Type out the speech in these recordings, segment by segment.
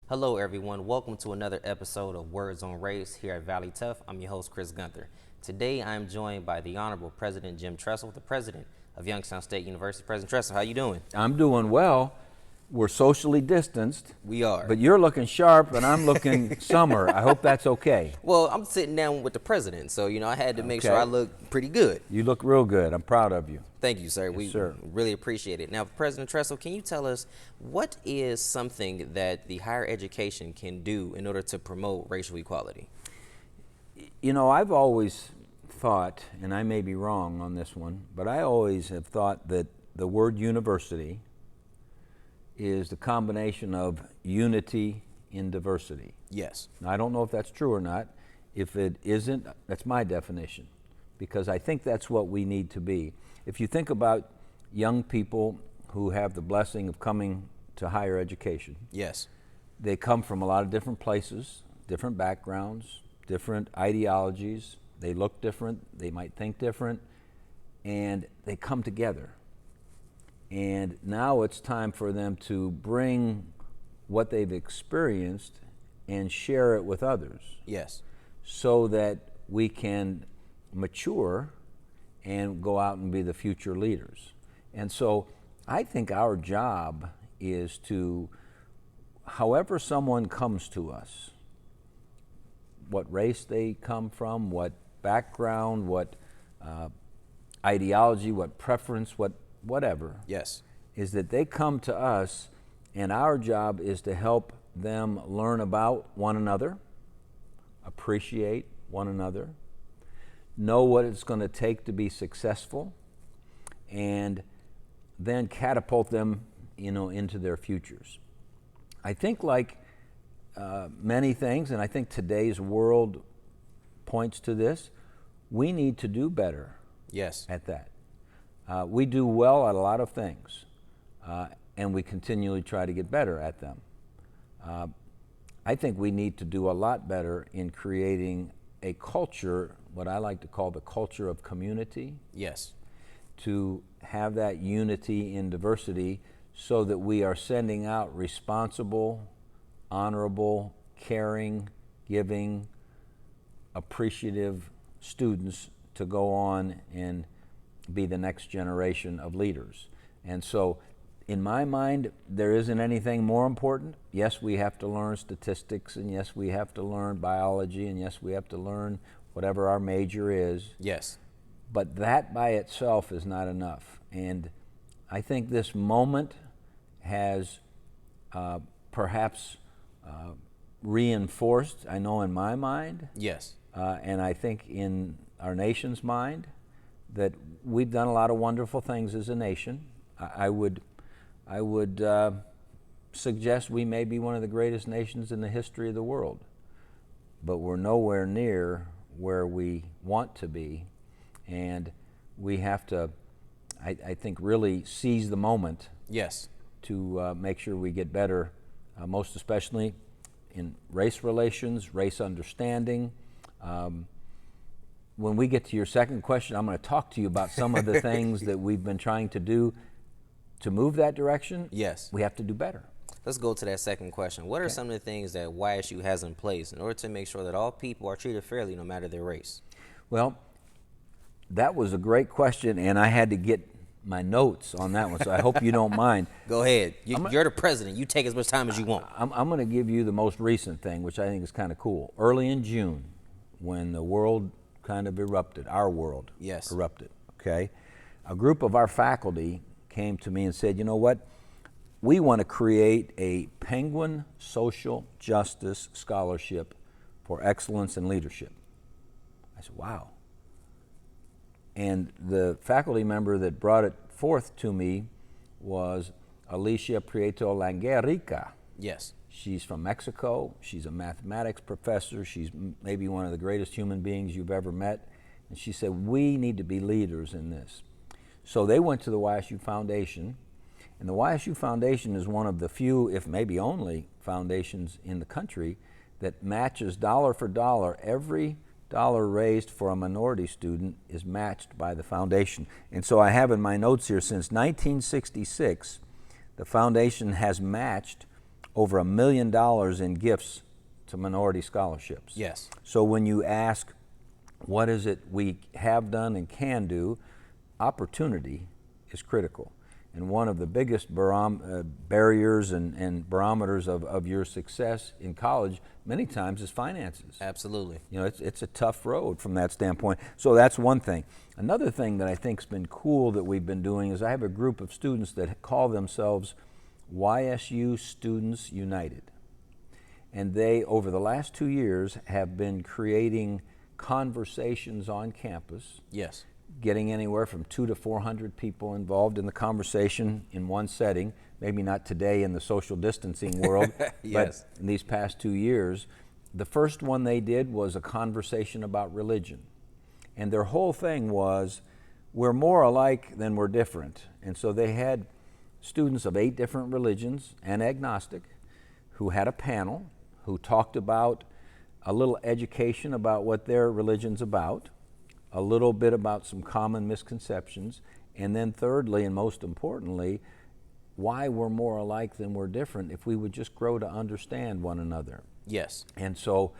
Hello, everyone. Welcome to another episode of Words on Race here at Valley Tough. I'm your host, Chris Gunther. Today, I'm joined by the Honorable President Jim Tressel, the President of Youngstown State University. President Tressel, how you doing? I'm doing well. We're socially distanced. We are. But you're looking sharp and I'm looking summer. I hope that's okay. Well, I'm sitting down with the President, so, I had to make sure Okay. I look pretty good. You look real good. I'm proud of you. Thank you, sir. We sir. really appreciate it. Now, President Tressel, can you tell us what is something that the higher education can do in order to promote racial equality? I've always thought, and I may be wrong on this one, but I always have thought that the word university is the combination of unity in diversity. Yes. Now, I don't know if that's true or not. If it isn't, that's my definition, because I think that's what we need to be. If you think about young people who have the blessing of coming to higher education, Yes. they come from a lot of different places, different backgrounds, different ideologies. They look different, they might think different, and they come together. And now it's time for them to bring what they've experienced and share it with others, Yes. so that we can mature and go out and be the future leaders. And so I think our job is to, however someone comes to us, what race they come from, what background, what ideology, what preference, whatever, Yes. is that they come to us, and our job is to help them learn about one another, appreciate one another, know what it's going to take to be successful, and then catapult them, into their futures. I think, like many things, and I think today's world points to this, we need to do better Yes. at that. We do well at a lot of things, and we continually try to get better at them. I think we need to do a lot better in creating a culture, what I like to call the culture of community, Yes. to have that unity in diversity so that we are sending out responsible, honorable, caring, giving, appreciative students to go on and be the next generation of leaders. And so, in my mind, there isn't anything more important. Yes, we have to learn statistics, and yes, we have to learn biology, and yes, we have to learn whatever our major is. Yes. But that by itself is not enough. And I think this moment has perhaps reinforced, I know in my mind, Yes. and I think in our nation's mind, that we've done a lot of wonderful things as a nation. I would suggest we may be one of the greatest nations in the history of the world, but we're nowhere near where we want to be, and we have to, I think, really seize the moment Yes. to make sure we get better, most especially in race relations, race understanding. When we get to your second question, I'm going to talk to you about some of the things that we've been trying to do to move that direction. Yes. We have to do better. Let's go to that second question. What are some of the things that YSU has in place in order to make sure that all people are treated fairly no matter their race? Well, that was a great question, and I had to get my notes on that one, so I hope you don't mind. Go ahead. You're the president. You take as much time as you want. I'm going to give you the most recent thing, which I think is kind of cool. Early in June, when the world kind of erupted, our world Yes. erupted, okay? A group of our faculty came to me and said, you know what? We want to create a Penguin Social Justice Scholarship for Excellence in Leadership. I said, wow. And the faculty member that brought it forth to me was Alicia Prieto Languerica. Yes. She's from Mexico. She's a mathematics professor. She's maybe one of the greatest human beings you've ever met. And she said, we need to be leaders in this. So they went to the YSU Foundation. And the YSU Foundation is one of the few, if maybe only, foundations in the country that matches dollar for dollar. Every dollar raised for a minority student is matched by the foundation. And so I have in my notes here, since 1966, the foundation has matched over $1 million in gifts to minority scholarships. Yes. So when you ask, what is it we have done and can do, opportunity is critical. And one of the biggest barriers and barometers of your success in college many times is finances. Absolutely. You know, it's a tough road from that standpoint. So that's one thing. Another thing that I think's been cool that we've been doing is I have a group of students that call themselves YSU Students United. And they, over the last 2 years, have been creating conversations on campus. Yes. Getting anywhere from 200 to 400 people involved in the conversation in one setting. Maybe not today in the social distancing world, yes. but in these past 2 years. The first one they did was a conversation about religion. And their whole thing was, we're more alike than we're different. And so they had students of 8 different religions and agnostic who had a panel who talked about a little education about what their religion's about, a little bit about some common misconceptions, and then thirdly and most importantly, why we're more alike than we're different if we would just grow to understand one another. Yes. And so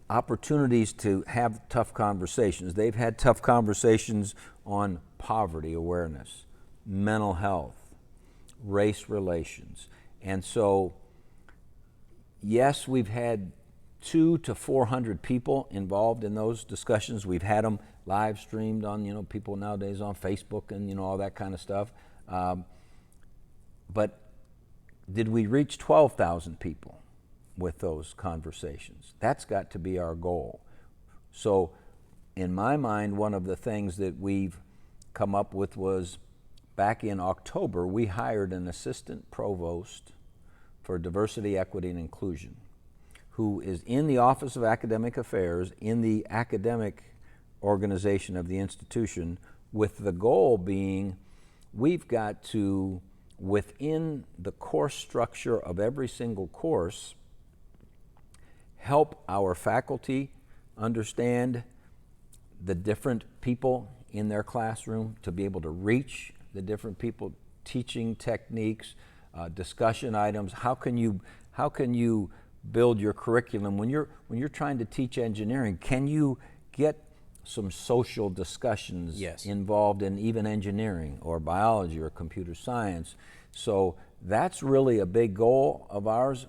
opportunities to have tough conversations. They've had tough conversations on poverty awareness, mental health, race relations. And so, yes, we've had 200 to 400 people involved in those discussions. We've had them live streamed on, people nowadays on Facebook and, all that kind of stuff. But did we reach 12,000 people with those conversations? That's got to be our goal. So in my mind, one of the things that we've come up with was back in October, we hired an assistant provost for diversity, equity, and inclusion, who is in the Office of Academic Affairs, in the academic organization of the institution, with the goal being we've got to, within the course structure of every single course, help our faculty understand the different people in their classroom, to be able to reach the different people, teaching techniques, discussion items. How can you build your curriculum when you're trying to teach engineering? Can you get some social discussions yes. involved in even engineering or biology or computer science? So that's really a big goal of ours.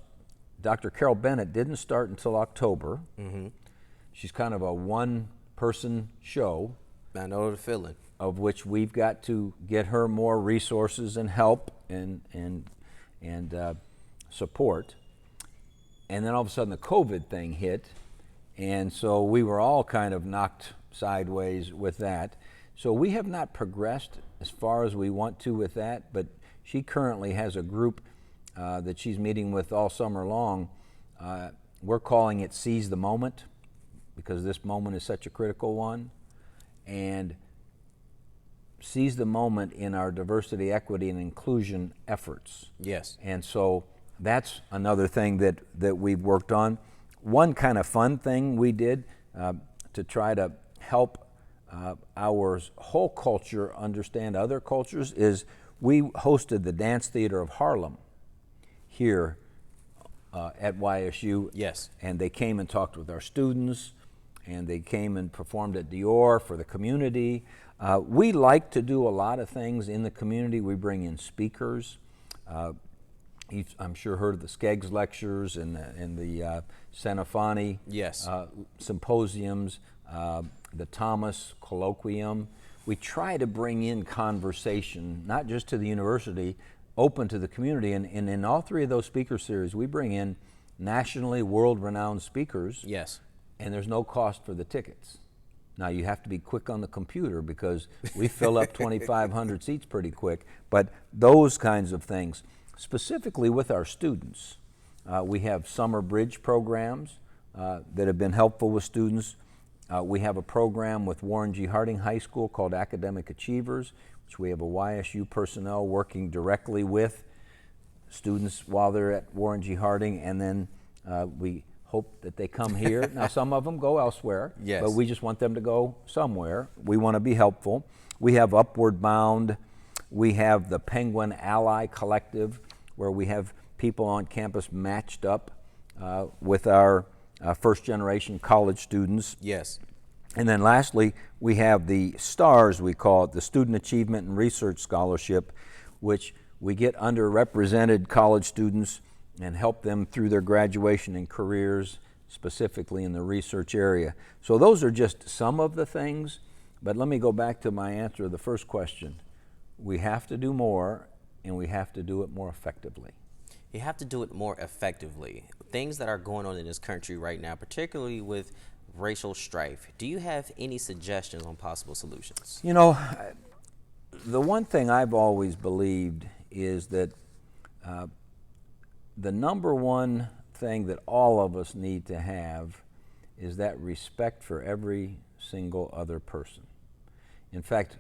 Dr. Carol Bennett didn't start until October. Mm-hmm. She's kind of a one-person show. I know the feeling. Of which we've got to get her more resources and help and support. And then all of a sudden the COVID thing hit, and so we were all kind of knocked sideways with that. So we have not progressed as far as we want to with that, but she currently has a group that she's meeting with all summer long. We're calling it Seize the Moment, because this moment is such a critical one. And seize the moment in our diversity, equity, and inclusion efforts. Yes. And so that's another thing that we've worked on. One kind of fun thing we did to try to help our whole culture understand other cultures is we hosted the Dance Theater of Harlem here at YSU. Yes. And they came and talked with our students, and they came and performed at Dior for the community. We like to do a lot of things in the community. We bring in speakers. You've, I'm sure, heard of the Skeggs lectures and the Senefani yes. Symposiums, the Thomas Colloquium. We try to bring in conversation, not just to the university, open to the community. And in all 3 of those speaker series, we bring in nationally world-renowned speakers. Yes. And there's no cost for the tickets. Now, you have to be quick on the computer because we fill up 2,500 seats pretty quick. But those kinds of things, specifically with our students, we have summer bridge programs that have been helpful with students. We have a program with Warren G. Harding High School called Academic Achievers, which we have a YSU personnel working directly with students while they're at Warren G. Harding, and then we hope that they come here. Now, some of them go elsewhere, yes. but we just want them to go somewhere. We want to be helpful. We have Upward Bound. We have the Penguin Ally Collective, where we have people on campus matched up with our first generation college students. Yes. And then lastly, we have the STARS, we call it, the Student Achievement and Research Scholarship, which we get underrepresented college students and help them through their graduation and careers, specifically in the research area. So those are just some of the things, but let me go back to my answer to the first question. We have to do more, and we have to do it more effectively. You have to do it more effectively. Things that are going on in this country right now, particularly with racial strife, do you have any suggestions on possible solutions? You know, the one thing I've always believed is that the number one thing that all of us need to have is that respect for every single other person. In fact,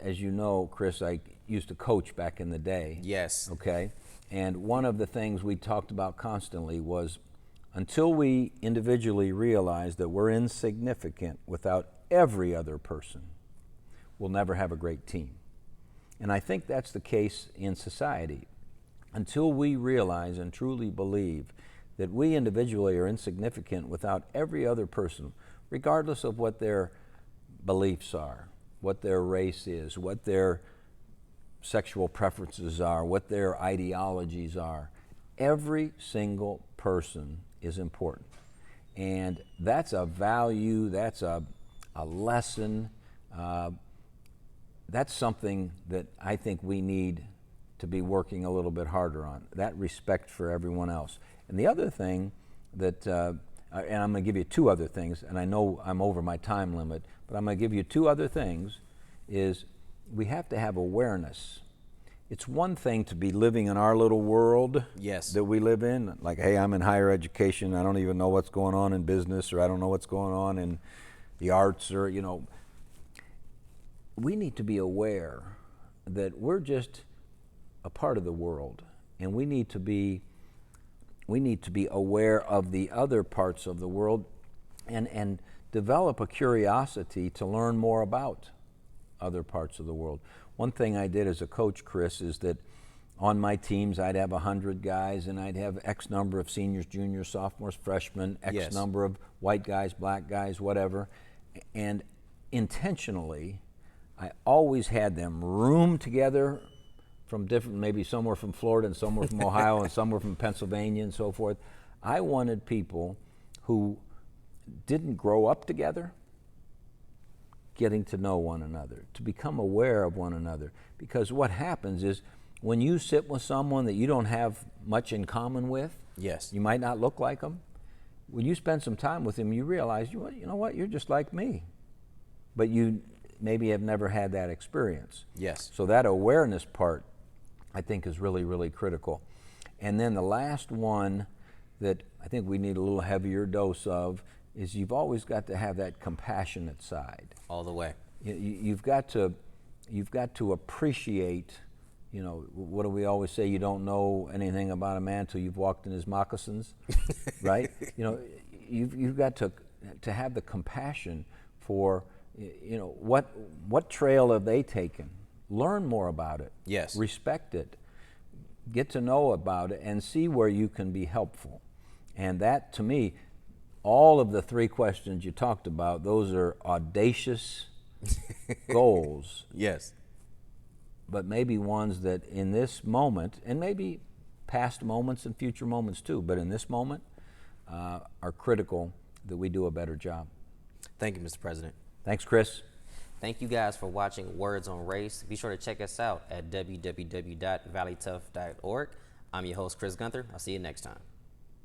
as you know, Chris, I used to coach back in the day. Yes. Okay? And one of the things we talked about constantly was until we individually realize that we're insignificant without every other person, we'll never have a great team. And I think that's the case in society. Until we realize and truly believe that we individually are insignificant without every other person, regardless of what their beliefs are, what their race is, what their sexual preferences are, what their ideologies are, every single person is important. And that's a value, that's a lesson, that's something that I think we need to be working a little bit harder on, that respect for everyone else. And the other thing that, and I'm going to give you two other things, and I know I'm over my time limit, but I'm going to give you two other things, is we have to have awareness. It's one thing to be living in our little world Yes. that we live in, like, hey, I'm in higher education, I don't even know what's going on in business, or I don't know what's going on in the arts, or, you know. We need to be aware that we're just a part of the world, and we need to be aware of the other parts of the world and develop a curiosity to learn more about other parts of the world. One thing I did as a coach, Chris, is that on my teams I'd have 100 guys, and I'd have X number of seniors, juniors, sophomores, freshmen, X Yes. number of white guys, black guys, whatever, and intentionally I always had them room together from different, maybe some were from Florida and some were from Ohio and some were from Pennsylvania and so forth. I wanted people who didn't grow up together getting to know one another, to become aware of one another. Because what happens is when you sit with someone that you don't have much in common with, Yes. you might not look like them. When you spend some time with them, you realize, you know what, you're just like me. But you maybe have never had that experience. Yes. So that awareness part, I think, is really, really critical. And then the last one that I think we need a little heavier dose of is you've always got to have that compassionate side. All the way. You've got to appreciate, you know, what do we always say? You don't know anything about a man until you've walked in his moccasins, right? You know, you've got to have the compassion for, you know, what trail have they taken? Learn more about it. Yes. Respect it. Get to know about it and see where you can be helpful. And that, to me, all of the three questions you talked about, those are audacious goals, Yes. but maybe ones that in this moment, and maybe past moments and future moments too, but in this moment are critical that we do a better job. Thank you, Mr. President. Thanks, Chris. Thank you guys for watching Words on Race. Be sure to check us out at www.valleytough.org. I'm your host, Chris Gunther. I'll see you next time.